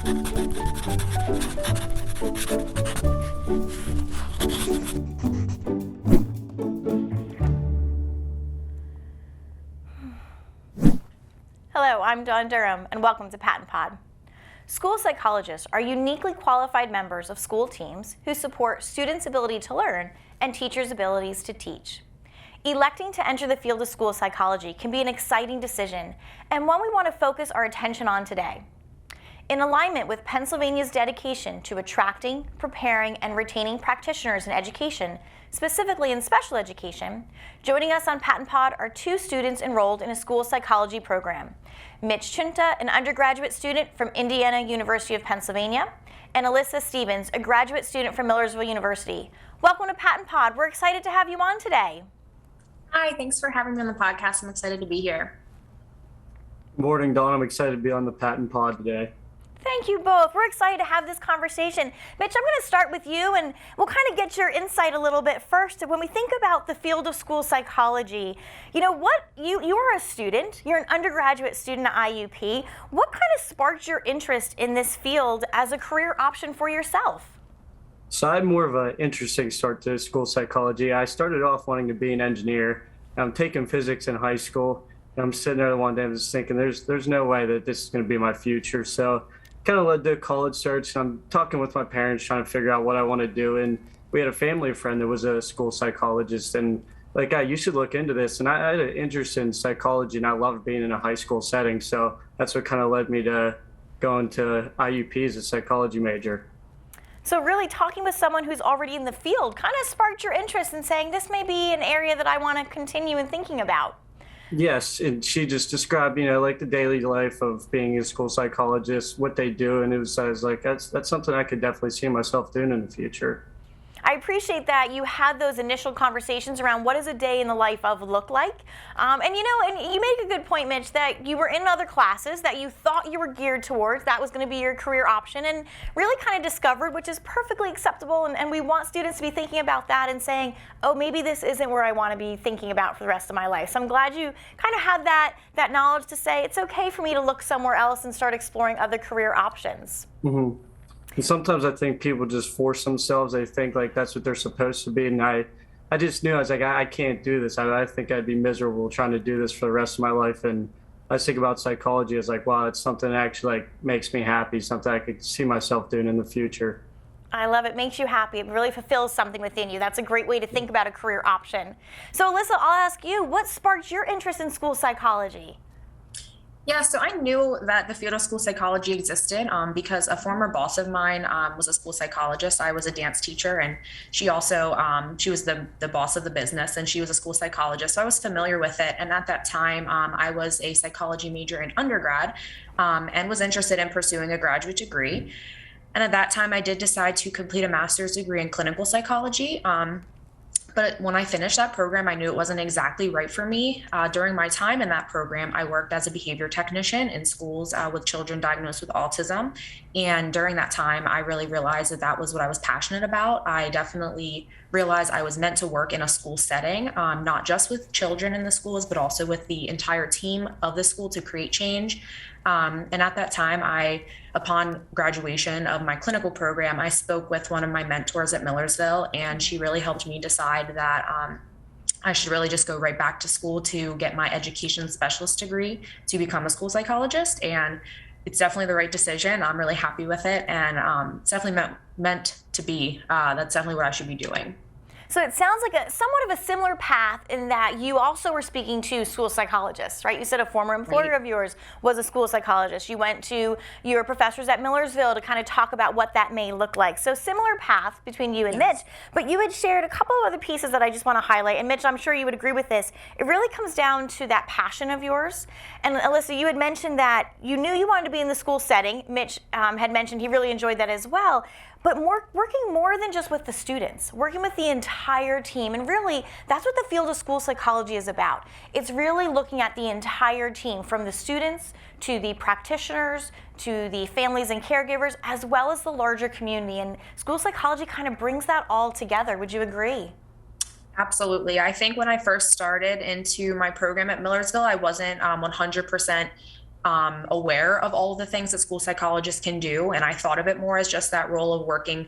Hello, I'm Dawn Durham, and welcome to PaTTAnpod. School psychologists are uniquely qualified members of school teams who support students' ability to learn and teachers' abilities to teach. Electing to enter the field of school psychology can be an exciting decision, and one we want to focus our attention on today. In alignment with Pennsylvania's dedication to attracting, preparing, and retaining practitioners in education, specifically in special education, joining us on PaTTAnpod are two students enrolled in a school psychology program. Mitch Chunta, an undergraduate student from Indiana University of Pennsylvania, and Alyssa Stephens, a graduate student from Millersville University. Welcome to PaTTAnpod. We're excited to have you on today. Hi, thanks for having me on the podcast. I'm excited to be here. Good morning, Dawn. I'm excited to be on the PaTTAnpod today. Thank you both. We're excited to have this conversation. Mitch, I'm going to start with you, and we'll kind of get your insight a little bit first. When we think about the field of school psychology, you are a student, you're an undergraduate student at IUP. What kind of sparked your interest in this field as a career option for yourself? So I had more of an interesting start to school psychology. I started off wanting to be an engineer. I'm taking physics in high school, and I'm sitting there one day and just thinking, there's no way that this is going to be my future. So kind of led to a college search. I'm talking with my parents, trying to figure out what I want to do. And we had a family friend that was a school psychologist, and like, you should look into this. And I had an interest in psychology, and I loved being in a high school setting. So that's what kind of led me to going to IUP as a psychology major. So really talking with someone who's already in the field kind of sparked your interest in saying, this may be an area that I want to continue in thinking about. Yes, and she just described, like the daily life of being a school psychologist, what they do, and I was like, that's something I could definitely see myself doing in the future. I appreciate that you had those initial conversations around what does a day in the life of look like. And you make a good point, Mitch, that you were in other classes that you thought you were geared towards. That was going to be your career option, and really kind of discovered, which is perfectly acceptable. And we want students to be thinking about that and saying, oh, maybe this isn't where I want to be thinking about for the rest of my life. So I'm glad you kind of had that knowledge to say it's okay for me to look somewhere else and start exploring other career options. Mm-hmm. And sometimes I think people just force themselves. They think like that's what they're supposed to be. And I just knew, I was like, I can't do this. I think I'd be miserable trying to do this for the rest of my life. And I was thinking about psychology as like, wow, it's something that actually makes me happy, something I could see myself doing in the future. I love it. Makes you happy. It really fulfills something within you. That's a great way to think about a career option. So Alyssa, I'll ask you, what sparked your interest in school psychology? Yeah, so I knew that the field of school psychology existed because a former boss of mine was a school psychologist. I was a dance teacher, and she also, she was the boss of the business, and she was a school psychologist. So I was familiar with it. And at that time, I was a psychology major in undergrad and was interested in pursuing a graduate degree. And at that time, I did decide to complete a master's degree in clinical psychology. But when I finished that program, I knew it wasn't exactly right for me. During my time in that program, I worked as a behavior technician in schools with children diagnosed with autism. And during that time, I really realized that was what I was passionate about. I definitely realized I was meant to work in a school setting, not just with children in the schools, but also with the entire team of the school to create change. And at that time, upon graduation of my clinical program, I spoke with one of my mentors at Millersville, and she really helped me decide that I should really just go right back to school to get my education specialist degree to become a school psychologist. And it's definitely the right decision. I'm really happy with it, and it's definitely meant to be. That's definitely what I should be doing. So it sounds like somewhat of a similar path in that you also were speaking to school psychologists, right? You said a former employer of yours was a school psychologist. You went to your professors at Millersville to kind of talk about what that may look like. So similar path between you and Mitch, but you had shared a couple of other pieces that I just want to highlight. And Mitch, I'm sure you would agree with this. It really comes down to that passion of yours. And Alyssa, you had mentioned that you knew you wanted to be in the school setting. Mitch had mentioned he really enjoyed that as well. But working more than just with the students, working with the entire team. And really, that's what the field of school psychology is about. It's really looking at the entire team, from the students to the practitioners to the families and caregivers, as well as the larger community. And school psychology kind of brings that all together. Would you agree? Absolutely. I think when I first started into my program at Millersville, I wasn't 100% aware of all of the things that school psychologists can do. And I thought of it more as just that role of working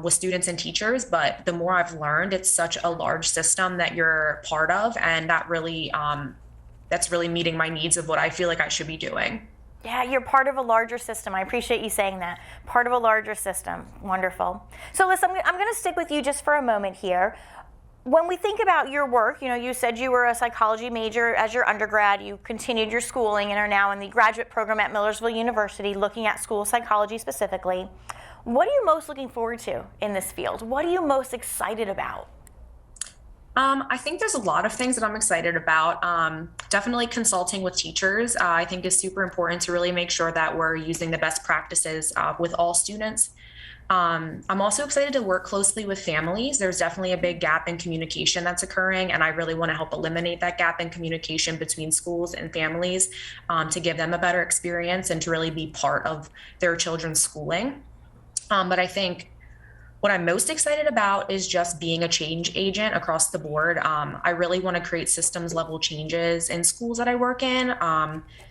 with students and teachers. But the more I've learned, it's such a large system that you're part of. And that really, that's really meeting my needs of what I feel like I should be doing. Yeah, you're part of a larger system. I appreciate you saying that. Part of a larger system. Wonderful. So listen, I'm going to stick with you just for a moment here. When we think about your work, you said you were a psychology major as your undergrad. You continued your schooling and are now in the graduate program at Millersville University looking at school psychology specifically. What are you most looking forward to in this field? What are you most excited about? I think there's a lot of things that I'm excited about. Definitely consulting with teachers, I think is super important to really make sure that we're using the best practices with all students. I'm also excited to work closely with families. There's definitely a big gap in communication that's occurring, and I really want to help eliminate that gap in communication between schools and families to give them a better experience and to really be part of their children's schooling. But I think what I'm most excited about is just being a change agent across the board. I really want to create systems level changes in schools that I work in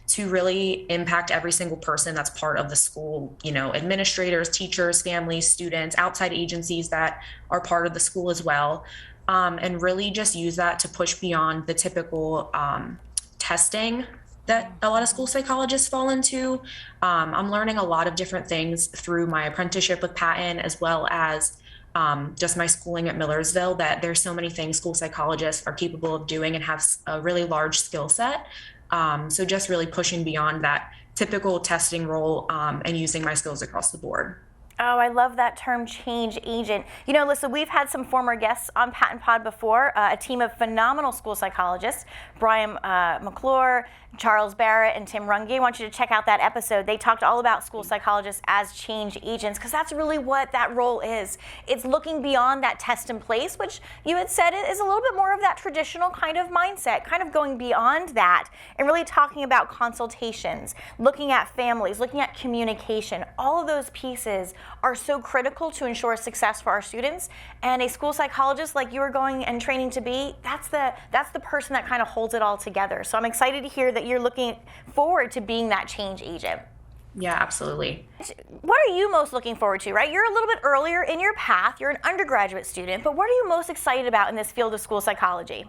to really impact every single person that's part of the school, administrators, teachers, families, students, outside agencies that are part of the school as well. And really just use that to push beyond the typical testing that a lot of school psychologists fall into. I'm learning a lot of different things through my apprenticeship with PaTTAN, as well as just my schooling at Millersville, that there's so many things school psychologists are capable of doing and have a really large skill set. So just really pushing beyond that typical testing role and using my skills across the board. Oh, I love that term, change agent. Alyssa, we've had some former guests on PaTTAnpod before, a team of phenomenal school psychologists, Brian McClure, Charles Barrett, and Tim Runge. I want you to check out that episode. They talked all about school psychologists as change agents, because that's really what that role is. It's looking beyond that test in place, which you had said is a little bit more of that traditional kind of mindset, kind of going beyond that and really talking about consultations, looking at families, looking at communication. All of those pieces are so critical to ensure success for our students. And a school psychologist like you are going and training to be, that's the person that kind of holds it all together. So I'm excited to hear that you're looking forward to being that change agent. Yeah, absolutely. What are you most looking forward to, right? You're a little bit earlier in your path. You're an undergraduate student, but what are you most excited about in this field of school psychology?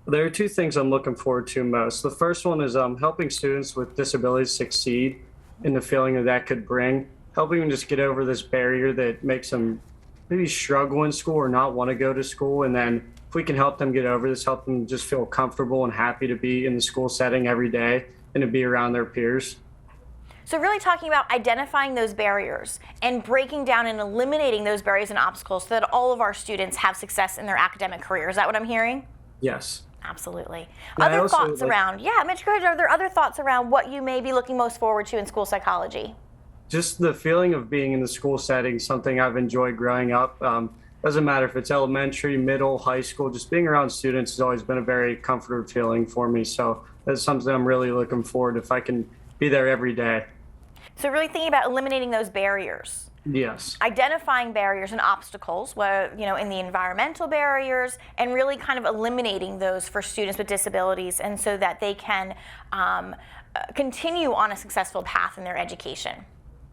There are two things I'm looking forward to most. The first one is helping students with disabilities succeed in the feeling that could bring, helping them just get over this barrier that makes them maybe struggle in school or not want to go to school. And then if we can help them get over this, help them just feel comfortable and happy to be in the school setting every day and to be around their peers. So really talking about identifying those barriers and breaking down and eliminating those barriers and obstacles so that all of our students have success in their academic career. Is that what I'm hearing? Yes. Absolutely. Yeah, other thoughts around, Mitch, go ahead. Are there other thoughts around what you may be looking most forward to in school psychology? Just the feeling of being in the school setting, something I've enjoyed growing up. Doesn't matter if it's elementary, middle, high school, just being around students has always been a very comfortable feeling for me. So that's something I'm really looking forward to, if I can be there every day. So really thinking about eliminating those barriers. Yes. Identifying barriers and obstacles, where, in the environmental barriers, and really kind of eliminating those for students with disabilities, and so that they can continue on a successful path in their education.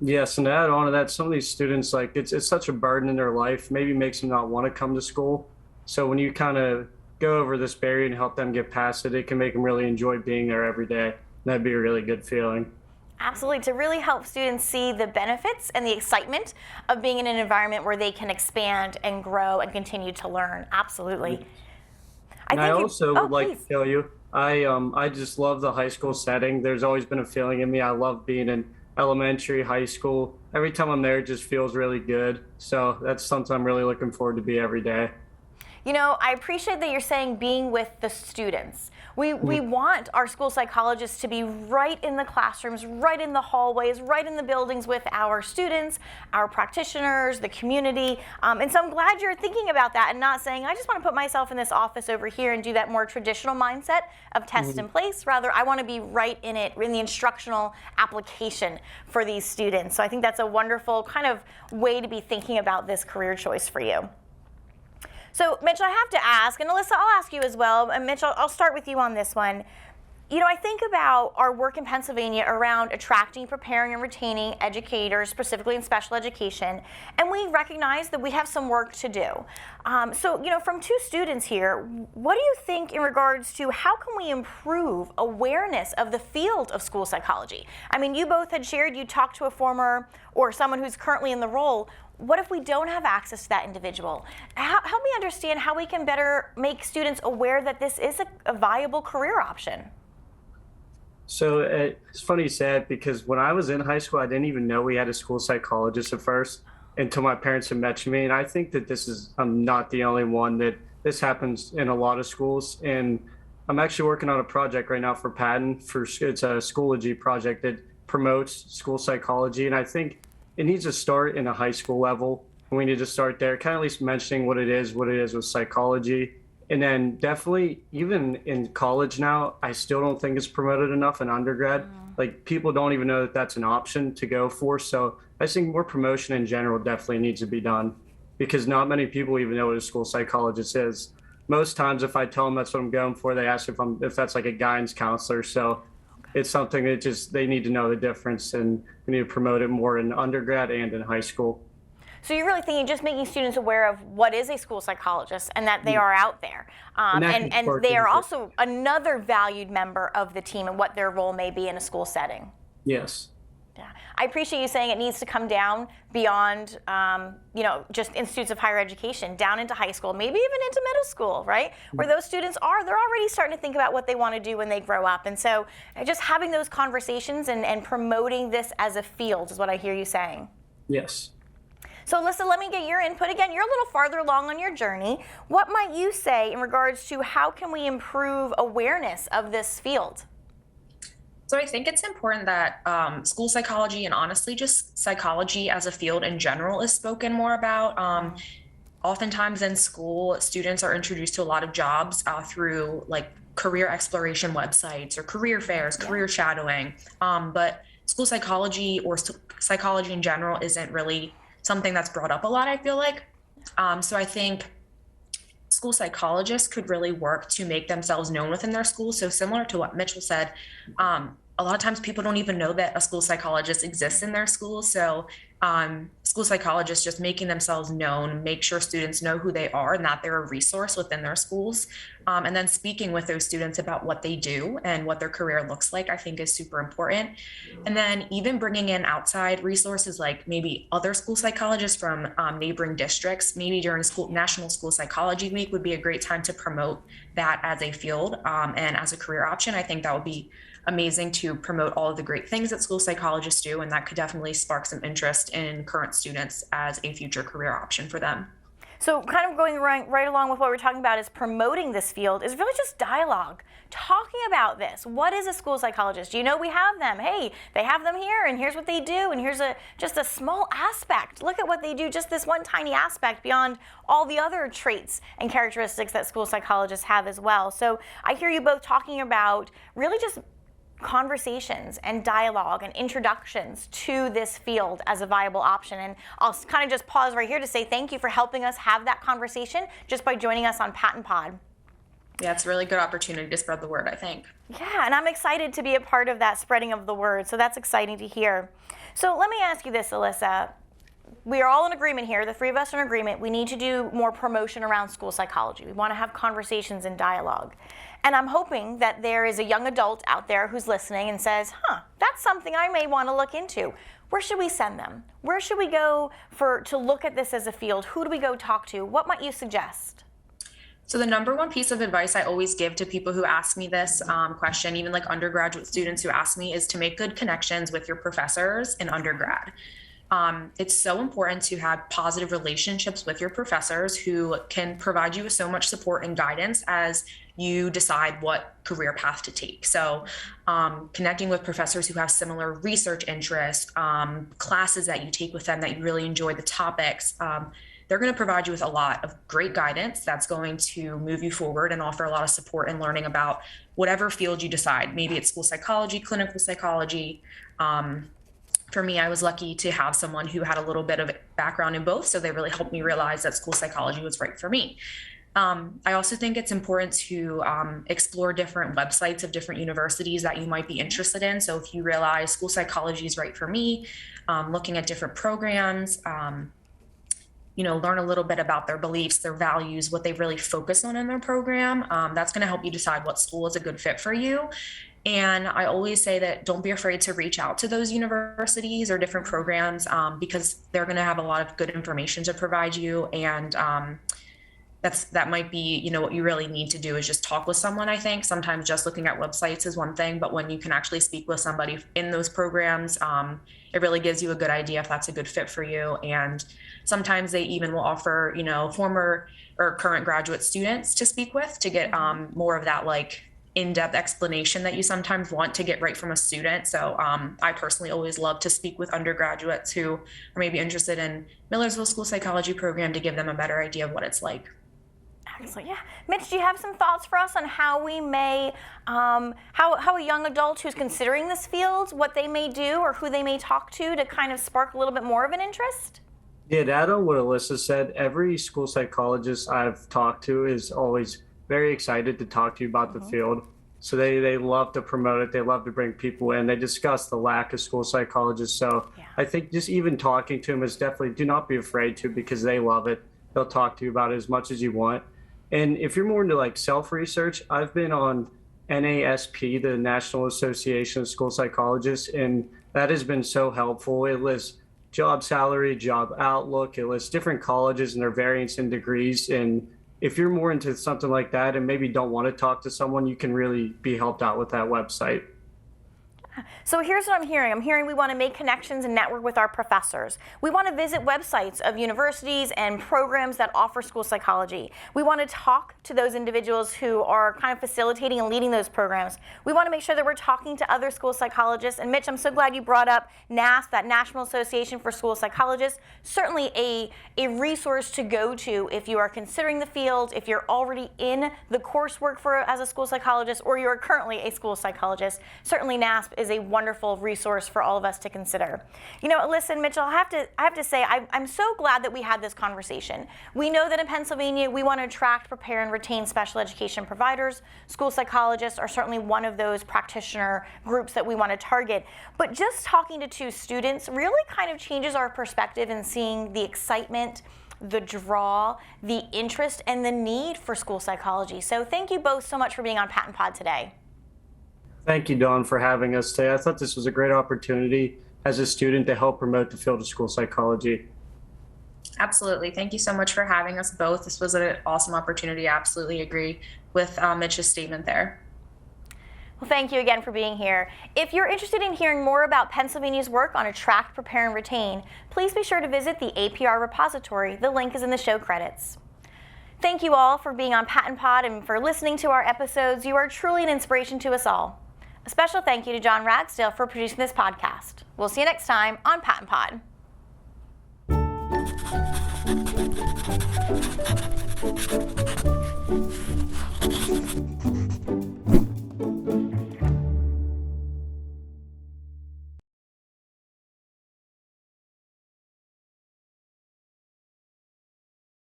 Yes, and to add on to that, some of these students, it's such a burden in their life, maybe makes them not want to come to school. So when you kind of go over this barrier and help them get past it, it can make them really enjoy being there every day. That'd be a really good feeling. Absolutely, to really help students see the benefits and the excitement of being in an environment where they can expand and grow and continue to learn. Absolutely. I also would like to tell you, I just love the high school setting. There's always been a feeling in me. I love being in elementary, high school. Every time I'm there, it just feels really good. So that's something I'm really looking forward to be every day. I appreciate that you're saying being with the students. We want our school psychologists to be right in the classrooms, right in the hallways, right in the buildings with our students, our practitioners, the community. And so I'm glad you're thinking about that and not saying, I just want to put myself in this office over here and do that more traditional mindset of test in place. Rather, I want to be right in it, in the instructional application for these students. So I think that's a wonderful kind of way to be thinking about this career choice for you. So, Mitch, I have to ask, and Alyssa, I'll ask you as well, and Mitch, I'll start with you on this one. I think about our work in Pennsylvania around attracting, preparing, and retaining educators, specifically in special education, and we recognize that we have some work to do. So, from two students here, what do you think in regards to how can we improve awareness of the field of school psychology? I mean, you both had shared you talked to a former or someone who's currently in the role. What if we don't have access to that individual? Help me understand how we can better make students aware that this is a viable career option. So it's funny you say it, because when I was in high school, I didn't even know we had a school psychologist at first until my parents had mentioned me. And I think that I'm not the only one that this happens in a lot of schools. And I'm actually working on a project right now for PaTTAN. It's a Schoology project that promotes school psychology. And I think it needs to start in a high school level. And we need to start there, kind of at least mentioning what it is with psychology. And then definitely even in college now, I still don't think it's promoted enough in undergrad. Like, people don't even know that that's an option to go for. So I think more promotion in general definitely needs to be done, because not many people even know what a school psychologist is. Most times if I tell them that's what I'm going for, they ask if that's like a guidance counselor. So it's something that they need to know the difference, and we need to promote it more in undergrad and in high school. So you're really thinking just making students aware of what is a school psychologist and that they are out there. And they are also another valued member of the team and what their role may be in a school setting. Yes. Yeah. I appreciate you saying it needs to come down beyond, just institutes of higher education, down into high school, maybe even into middle school, right? Where those students they're already starting to think about what they want to do when they grow up. And so just having those conversations and promoting this as a field is what I hear you saying. Yes. So Alyssa, let me get your input. Again, you're a little farther along on your journey. What might you say in regards to how can we improve awareness of this field? So I think it's important that school psychology, and honestly just psychology as a field in general, is spoken more about. Oftentimes in school, students are introduced to a lot of jobs through like career exploration websites or career fairs, career shadowing. But school psychology or psychology in general isn't really something that's brought up a lot, I feel like. So I think school psychologists could really work to make themselves known within their school. So similar to what Mitchell said, a lot of times people don't even know that a school psychologist exists in their school. So school psychologists just making themselves known, make sure students know who they are and that they're a resource within their schools. And then speaking with those students about what they do and what their career looks like, I think is super important. And then even bringing in outside resources, like maybe other school psychologists from neighboring districts, maybe during National School Psychology Week would be a great time to promote that as a field and as a career option. I think that would be amazing to promote all of the great things that school psychologists do, and that could definitely spark some interest in current students as a future career option for them. So kind of going right along with what we're talking about is promoting this field is really just dialogue, talking about this. What is a school psychologist? We have them. Hey, they have them here, and here's what they do, and here's just a small aspect. Look at what they do, just this one tiny aspect beyond all the other traits and characteristics that school psychologists have as well. So I hear you both talking about really just conversations and dialogue and introductions to this field as a viable option. And I'll kind of just pause right here to say thank you for helping us have that conversation just by joining us on PaTTAnpod. Yeah, it's a really good opportunity to spread the word, I think. Yeah, and I'm excited to be a part of that spreading of the word, so that's exciting to hear. So let me ask you this, Alyssa. We are all in agreement here, the three of us are in agreement, we need to do more promotion around school psychology. We want to have conversations and dialogue. And I'm hoping that there is a young adult out there who's listening and says, that's something I may want to look into. Where should we send them? Where should we go to look at this as a field? Who do we go talk to? What might you suggest? So the number one piece of advice I always give to people who ask me this question, even like undergraduate students who ask me, is to make good connections with your professors in undergrad. It's so important to have positive relationships with your professors who can provide you with so much support and guidance as you decide what career path to take. So connecting with professors who have similar research interests, classes that you take with them that you really enjoy the topics, they're going to provide you with a lot of great guidance that's going to move you forward and offer a lot of support in learning about whatever field you decide. Maybe it's school psychology, clinical psychology. For me, I was lucky to have someone who had a little bit of background in both, so they really helped me realize that school psychology was right for me. I also think it's important to explore different websites of different universities that you might be interested in. So if you realize school psychology is right for me, looking at different programs, learn a little bit about their beliefs, their values, what they really focus on in their program. That's going to help you decide what school is a good fit for you. And I always say that don't be afraid to reach out to those universities or different programs because they're going to have a lot of good information to provide you. And that might be, what you really need to do is just talk with someone. I think sometimes just looking at websites is one thing, but when you can actually speak with somebody in those programs, it really gives you a good idea if that's a good fit for you. And sometimes they even will offer, former or current graduate students to speak with to get more of that in-depth explanation that you sometimes want to get right from a student. So I personally always love to speak with undergraduates who are maybe interested in Millersville School Psychology program to give them a better idea of what it's like. Excellent. Yeah. Mitch, do you have some thoughts for us on how we may, how a young adult who's considering this field, what they may do or who they may talk to kind of spark a little bit more of an interest? Yeah, to add on what Alyssa said, every school psychologist I've talked to is always very excited to talk to you about the field. So they love to promote it. They love to bring people in. They discuss the lack of school psychologists. So I think just even talking to them is definitely, do not be afraid to, because they love it. They'll talk to you about it as much as you want. And if you're more into self-research, I've been on NASP, the National Association of School Psychologists, and that has been so helpful. It lists job salary, job outlook. It lists different colleges and their variance in degrees. And if you're more into something like that and maybe don't want to talk to someone, you can really be helped out with that website. So here's what I'm hearing. I'm hearing we want to make connections and network with our professors. We want to visit websites of universities and programs that offer school psychology. We want to talk to those individuals who are kind of facilitating and leading those programs. We want to make sure that we're talking to other school psychologists. And Mitch, I'm so glad you brought up NASP, that National Association for School Psychologists. Certainly a resource to go to if you are considering the field, if you're already in the coursework as a school psychologist, or you're currently a school psychologist. Certainly NASP is a wonderful resource for all of us to consider. Alyssa and Mitchell, I have to say, I'm so glad that we had this conversation. We know that in Pennsylvania, we want to attract, prepare, and retain special education providers. School psychologists are certainly one of those practitioner groups that we want to target. But just talking to two students really kind of changes our perspective in seeing the excitement, the draw, the interest, and the need for school psychology. So thank you both so much for being on PaTTAnpod today. Thank you, Dawn, for having us today. I thought this was a great opportunity as a student to help promote the field of school psychology. Absolutely. Thank you so much for having us both. This was an awesome opportunity. I absolutely agree with Mitch's statement there. Well, thank you again for being here. If you're interested in hearing more about Pennsylvania's work on Attract, Prepare, and Retain, please be sure to visit the APR repository. The link is in the show credits. Thank you all for being on PaTTAnpod and for listening to our episodes. You are truly an inspiration to us all. A special thank you to John Ragsdale for producing this podcast. We'll see you next time on PaTTAnpod.